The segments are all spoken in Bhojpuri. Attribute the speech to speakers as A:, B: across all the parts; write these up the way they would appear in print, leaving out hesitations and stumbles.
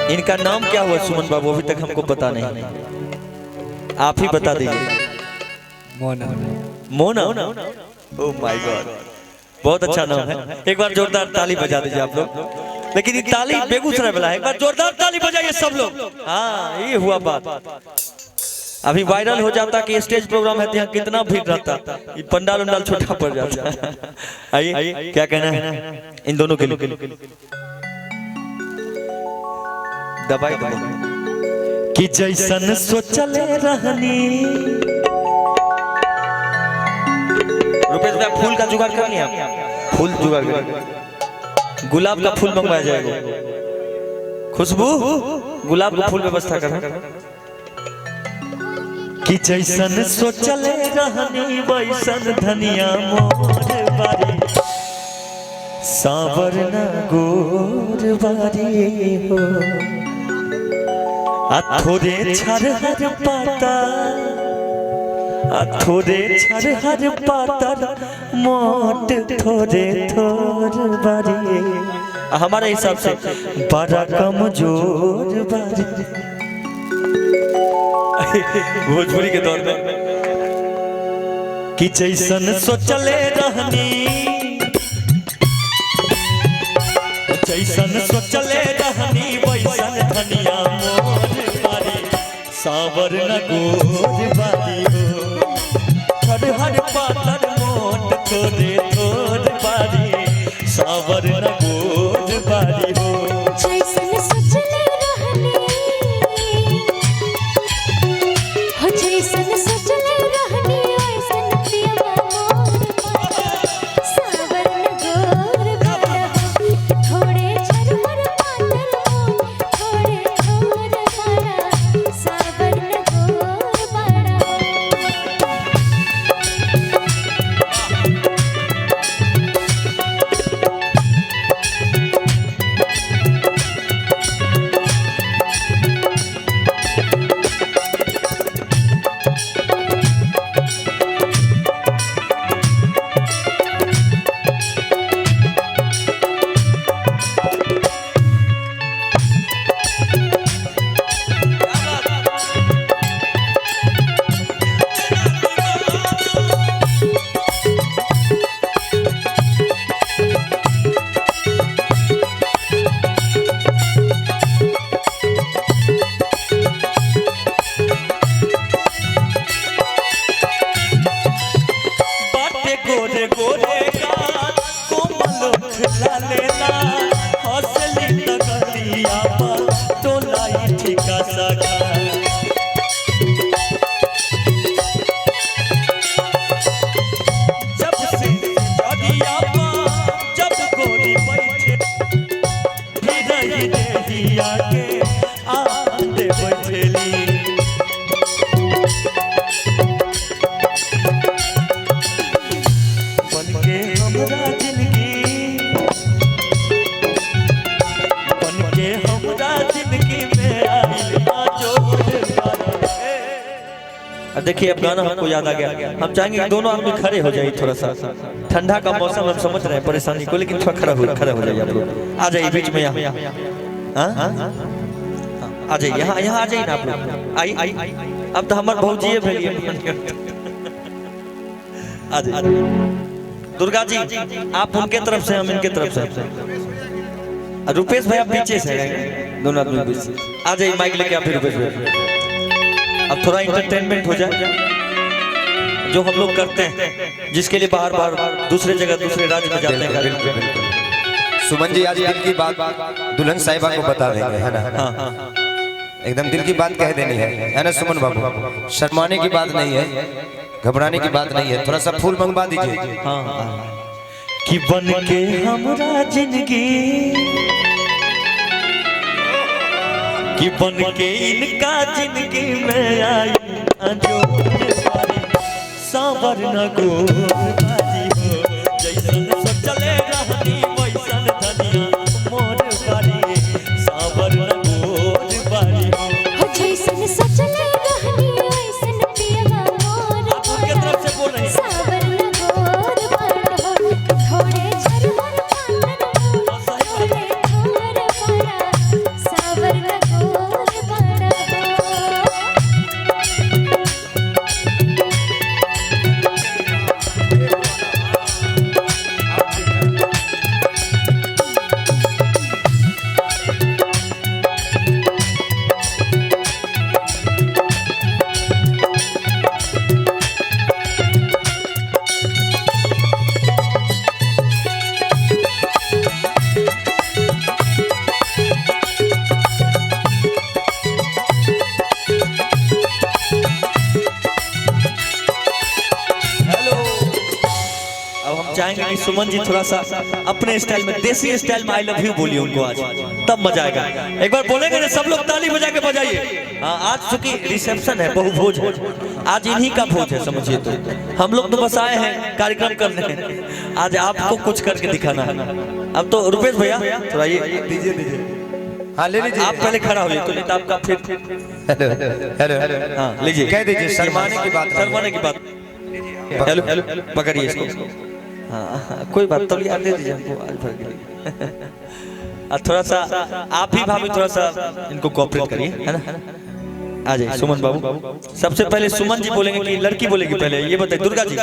A: इनका नाम क्या हुआ सुमन बाबू? अभी तक हमको पता नहीं, आप ही बता दीजिए।
B: मोना।
A: मोना। ओह माय गॉड, बहुत अच्छा नाम है। एक बार जोरदार ताली बजा दीजिए आप लोग। लेकिन ये ताली बेगूसराय वाला है, एक बार जोरदार ताली बजाइए सब लोग। हाँ, ये हुआ बात। अभी वायरल हो जाता कि स्टेज प्रोग्राम है तो यहाँ कितना भीड़ रहता, ये पंडाल उंडाल छोटा पड़ जाता। आइए, क्या कहना है इन दोनों के लिए? दबाई कि जैसन सोचले रहनी। रुपेश भाई फूल का जुगाड़ कर लिया, फूल जुगाड़ कर, गुलाब का फूल मंगवाया जाएगा। खुशबू गुलाब का फूल व्यवस्था करना। कि जैसन सोचले रहनी वैसन धनिया मोर बारी, सांवर न गोर बारी हो। थोड़े छरहर पाता, थोड़े छरहर पाता मोट थोड़े थोर बारी। हमारे हिसाब से बड़ा कमजोर बारी। भोजपुरी के दौर में कि जैसन सोचले रहनी, जैसन सोचले रहनी वैसन धनिया मोर बारी, सांवर न गोर बारी हो। हर पातर मोट थोड़े थोर बारी, सांवर न गोर बारी हो।
C: जैसन सोचले रहनी, हो जैसन सोचले रहनी वैसन पियवा मोर, सांवर न गोर बारा हो। थोड़े झरमर पातर मोट थोड़े थोर बारा, सांवर न गोर बारा हो।
A: गोरे गोरे का कोमल खिलालेला, हौसली तगलिया पर तोलाई ठिका सका। जब से जदिया पर जब गोरी बैठे, रही देहिया के आंदे बैठेली। देखिए अब गाना हमको याद आ गया, हम चाहेंगे कि दोनों आदमी खड़े हो जाइए। थोड़ा सा ठंडा का मौसम, हम समझ रहे हैं परेशानी को, लेकिन थोड़ा खड़ा हो जाइए आप लोग। आ जाइए बीच में, यहाँ आ जाइए, यहाँ आ जाइए ना आप लोग। आई अब तो हमारे भौजिए भेलिए। आ जाइए दुर्गा जी, आप उनके तरफ से, हम इनके तरफ से। रुपेश भाई आप पीछे से, दोनों आदमी बीच से आ जाइए। माइक लेके आप रुपेश भाई, अब थोड़ा इंटरटेनमेंट हो जाए जो हम लोग करते हैं, जिसके लिए बाहर बाहर दूसरे जगह दूसरे राज्य में जाते हैं।
B: सुमन जी आज दिल की बात दुल्हन साहिबा को बता देंगे, है ना? हाँ। एकदम दिल की बात कह देनी है ना सुमन बाबू? शर्माने की बात नहीं है, घबराने की बात नहीं है। थोड़ा सा फूल मंगवा दीजिए।
A: कि बन के हमरा जिंदगी, कि बन के इनका जिंदगी में आई अंजोर बारी, सांवर न गोर बारी हो। जैसन सोचले रहनी वैसन धनिया मोर बारी, सांवर न गोर बारी हो।
C: जैसन सोचले रहनी वैसन पियवा मोर,
A: आपके तरफ से बोल रहे हैं,
C: सांवर न गोर बारा हो। थोड़े झरमर पातर मोट थोड़े थोर बारा, सांवर न
A: चाहेंगे कि सुमन जी थोड़ा सा अपने स्टाइल में, देसी स्टाइल में आई लव यू बोलिए उनको आज, तब मजा आएगा। एक बार बोलेंगे ना सब लोग ताली बजा के बजाइए। हाँ, आज चूंकि रिसेप्शन है, बहुभोज है, आज इन्हीं का भोज है समझिए। तो हम लोग तो बस आए हैं कार्यक्रम करने, आज आपको कुछ करके दिखाना है। अब तो रुपेश भैया थोड़ा ये दीजिए।
B: हाँ ले लीजिए,
A: आप पहले खड़ा होइए तो नहीं तो आपका फिर
B: हेलो हेलो
A: हाँ लीजिए,
B: कह दीजिए शर्माने की बात,
A: शर्माने की बात। हेलो हेलो पकड़िए इसको। हाँ कोई बात, तो याद दे दीजिए हमको आज भर के लिए। और थोड़ा सा आप भी भाभी थोड़ा सा इनको कोऑपरेट करिए, है ना। आ जाइए सुमन बाबू। सबसे पहले सुमन जी बोलेंगे कि लड़की बोलेगी पहले, ये बताइए दुर्गा जी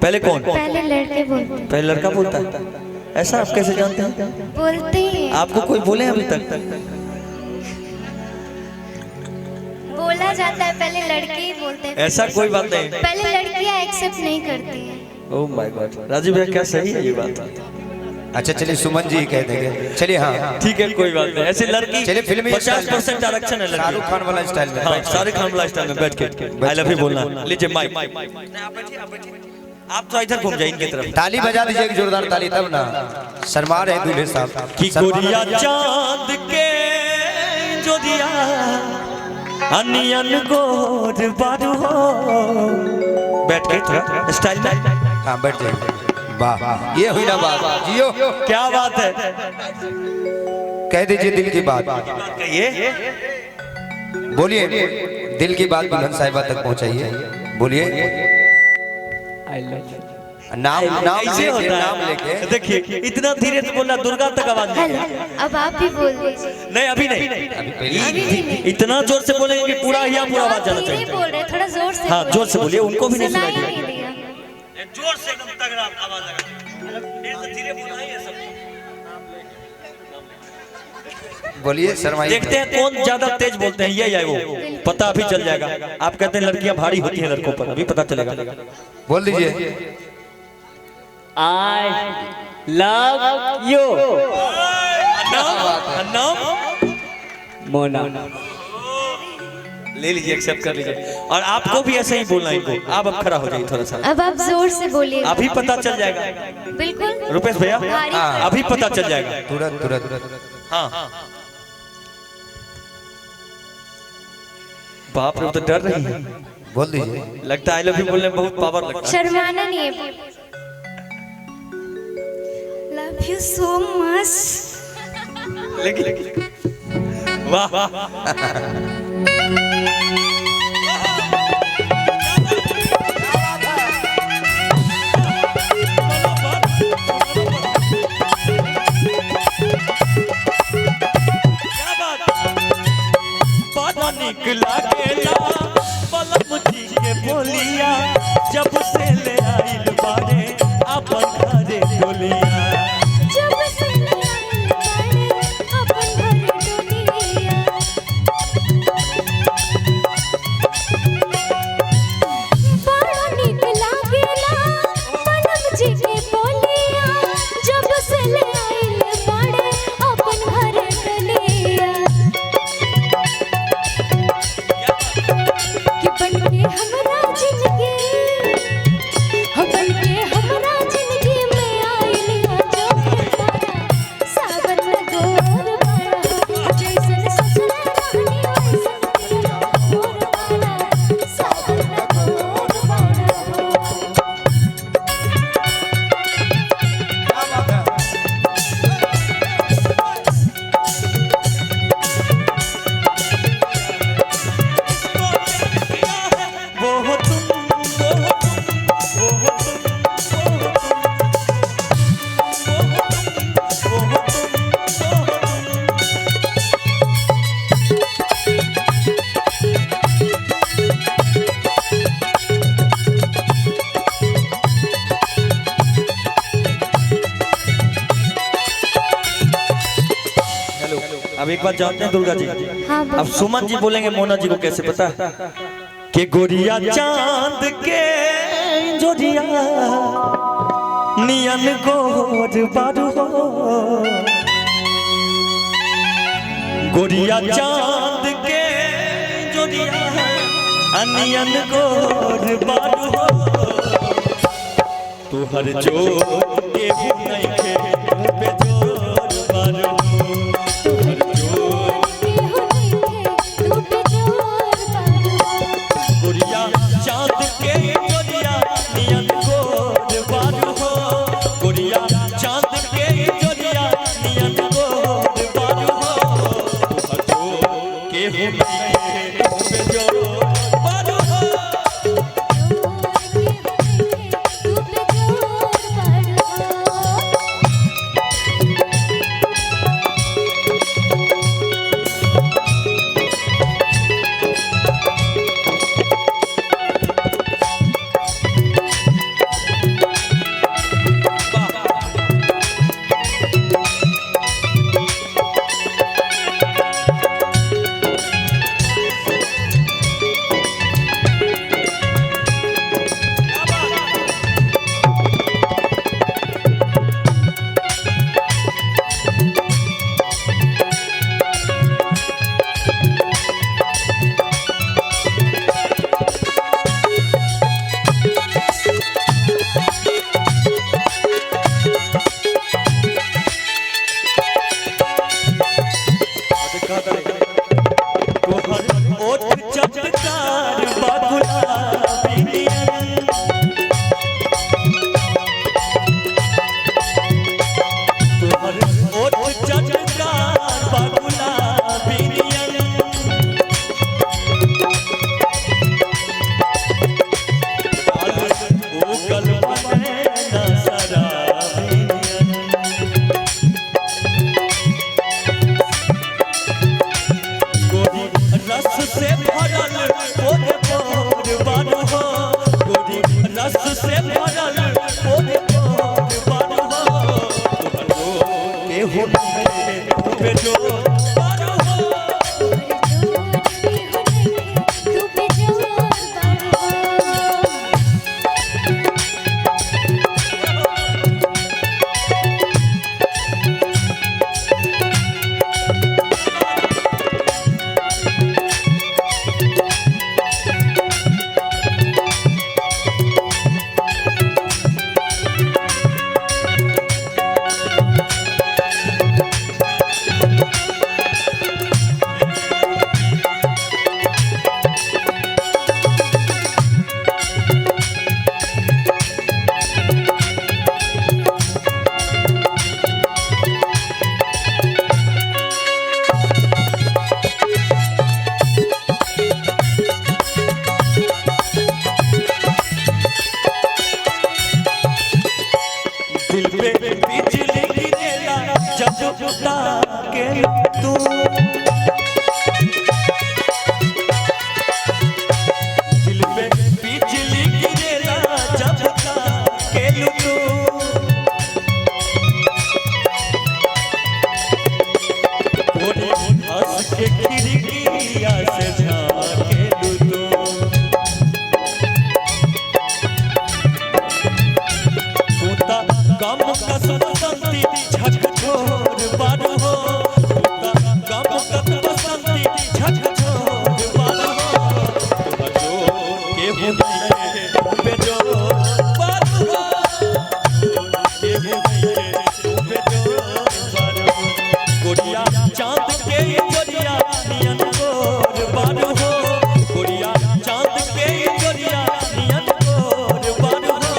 A: पहले कौन?
C: पहले लड़के बोलते
A: पहले लड़का बोलता है, ऐसा आप कैसे जानते हैं?
C: बोलते हैं,
A: आपको कोई बोले अभी तक?
C: बोला जाता है पहले लड़के ही बोलते हैं,
A: ऐसा कोई बात नहीं,
C: पहले लड़कियां एक्सेप्ट नहीं करती हैं।
A: ओह माय गॉड, राजीव भैया क्या सही है ये बात?
B: अच्छा चलिए सुमन जी कह देंगे, चलिए। हाँ
A: ठीक है कोई बात नहीं, ऐसे लड़की
B: चलिए फिल्मी
A: 50% आरक्षण है लड़की।
B: शाहरुख खान वाला स्टाइल में।
A: हाँ शाहरुख खान वाला स्टाइल में बैठ के आई लव यू बोलना। लीजिए माइक, आप तो इधर घूम जाइए इनकी तरफ।
B: ताली बजा दीजिए एक जोरदार ताली, तब ना शर्मा रहे दूल्हे साहब
A: कि गोरिया चांद के जोदिया अनियन गोर बारू हो। बैठ के थोड़ा स्टाइल में।
B: हाँ बैठ जाइए। वाह ये हुई ना बात, जियो
A: क्या बात है,
B: कह दीजिए दिल की बात,
A: कहिए
B: बोलिए दिल की बात दुल्हन साहिबा तक पहुंचाइए, बोलिए। नाम नाम
A: ऐसे
B: लेके,
A: होता
B: नाम
A: है।
B: लेके।
A: देखिए इतना धीरे से बोलना, दुर्गा तक आवाज नहीं।
C: हेलो, अब आप भी बोल दीजिए।
A: नहीं अभी नहीं,
C: अभी भी नहीं।
A: इतना जोर से बोलेंगे कि पूरा यहाँ पूरा आवाज जाना
C: धीरे
A: चाहिए।
C: बोल रहे, थोड़ा जोर से
A: हाँ, जोर से बोलिए, उनको भी नहीं
C: सुनाई
A: सुनाई
C: नहीं दिया।
A: जोर से एकदम तगड़ा आवाज आएगा, धीरे बोलना है ये सब।
B: बोलिए शर्मा।
A: देखते हैं कौन ज्यादा तेज बोलते हैं, ये वो पता अभी चल जाएगा। आप कहते हैं लड़कियां भारी होती हैं लड़कों पर, अभी पता चलेगा।
B: बोल दीजिए।
D: I love you,
A: नाम
D: मोना।
A: ले लीजिए, एक्सेप्ट कर लीजिए। और आपको भी ऐसे ही बोलना है इनको। आप अब खड़ा हो जाइए थोड़ा सा,
C: अब आप जोर से बोलिए।
A: अभी पता चल जाएगा।
C: बिल्कुल
A: रुपेश भैया
C: भारी
A: अभी पता चल जाएगा।
B: तुरंत तुरंत।
A: हाँ बाप रे, वो तो डर रही है।
B: बोल दीजिए।
A: लगता है आई लव यू बोलने में बहुत पावर लगता है।
C: शर्माना नहीं है। Love you so much.
A: लेकिन वाह निकला गेला पलम जी के बोलिया, जब से ले आइल बारे अपन घरे डोलिया।
C: जब से ले आइल बारे अपन घरे डोलिया। बड़ा निकला गेला पलम जी के बोलिया, जब से ले आइल बारे अपन घरे डोलिया। बनके हमरा जिंदगी, बनके हमरा जिंदगी में आइलिया जो तारा सावन गोर बाड़ा, जैसन ससुर रहनी वैसन पिया गोर बाड़ा, सावन गोर बाड़ा।
A: अब एक बात जानते हैं दुर्गा जी,
C: हाँ
A: अब सुमन जी बोलेंगे मोना जी को कैसे पता है? कि गोरिया चांद के जोरिया नियन गोर बारू हो। गोरिया चांद के जोरिया नियन गोर बारू हो। तू हर जोर के भी नहीं के तू पे जोर बारू तू हर जोर गोरिया चांद के जोरिया नियन गोर बारू हो गोरिया चांद के जोरिया नियन गोर बारू हो तू हर जोर के भी नहीं के तू पे जोर बारू हो चटकार बागुलाबी नियन तोहर ओठ चटकार बागुलाबी नियन ओ कल्प में न शराबी नियन गोरी रस से भरल ओरे पोर बारू हो गोरी रस से भरल ओरे पोर बारू हो के हो पे जो बारू हो दिल पे बिजली गिरेला जब बुता के तू दिल पे बिजली गिरेला जब बुता के तू गोरी हंस के खिड़किया से झांके तू तूता कम कसम संती झकझोर बारू हो तूता कम कसम संती झकझोर बारू हो तू के हो नहीं पे जोर बारू हो के हो नहीं पे जोर बारू हो गोरिया चांद के जोरिया नियन गोर बारू हो गोरिया चांद के जोरिया नियन गोर बारू हो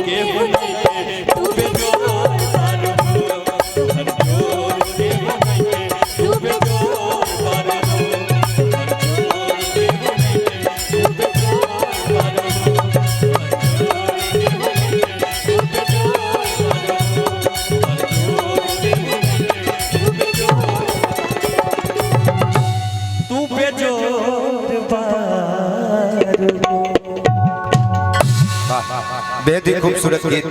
A: के हो नहीं पे जोर बारू हो हर जोर के हो नहीं पे जोर बारू हो हर जोर के हो नहीं पे जोर बारू हो हर जोर के हो नहीं पे जोर बारू हो हर जोर के हो नहीं पे जोर तू पे जोर बारू
B: बेहद ही खूबसूरत गीत